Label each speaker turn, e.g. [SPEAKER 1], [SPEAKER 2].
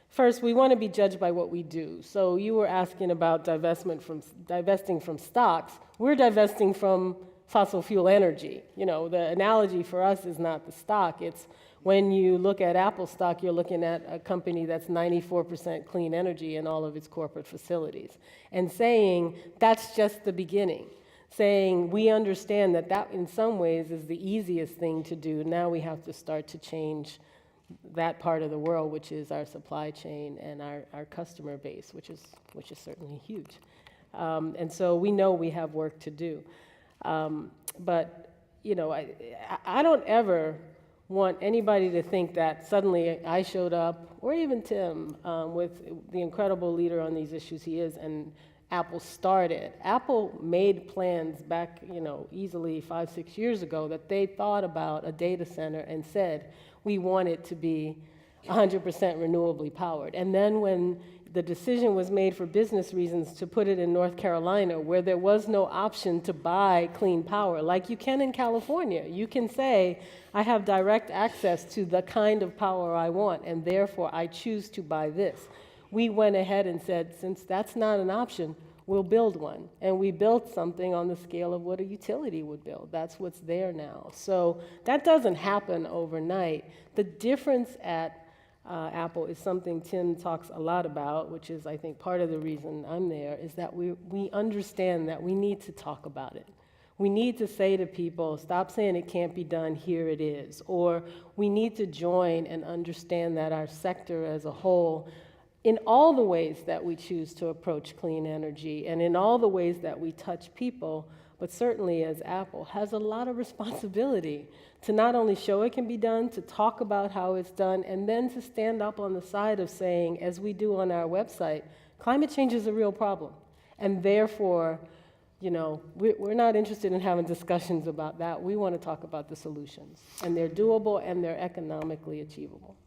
[SPEAKER 1] First, we want to be judged by what we do. So you were asking about divesting from stocks. We're divesting from fossil fuel energy. You know, the analogy for us is not the stock. It's when you look at Apple stock, you're looking at a company that's 94% clean energy in all of its corporate facilities. And saying that's just the beginning. Saying we understand that that in some ways is the easiest thing to do. Now we have to start to change that part of the world, which is our supply chain and our customer base, which is certainly huge. And so we know we have work to do. But, you know, I don't ever want anybody to think that suddenly I showed up, or even Tim, with the incredible leader on these issues he is, and Apple started. Apple made plans back, you know, easily 5-6 years ago that they thought about a data center and said, we want it to be 100% renewably powered. And then when the decision was made for business reasons to put it in North Carolina, where there was no option to buy clean power, like you can in California, you can say, I have direct access to the kind of power I want, and therefore I choose to buy this. We went ahead and said, since that's not an option, we'll build one. And we built something on the scale of what a utility would build. That's what's there now. So that doesn't happen overnight. The difference at Apple is something Tim talks a lot about, which is, I think, part of the reason I'm there, is that we understand that we need to talk about it. We need to say to people, stop saying it can't be done, here it is. Or we need to join and understand that our sector as a whole, in all the ways that we choose to approach clean energy and in all the ways that we touch people, but certainly as Apple, has a lot of responsibility to not only show it can be done, to talk about how it's done, and then to stand up on the side of saying, as we do on our website, climate change is a real problem. And therefore, you know, we're not interested in having discussions about that. We want to talk about the solutions. And they're doable and they're economically achievable.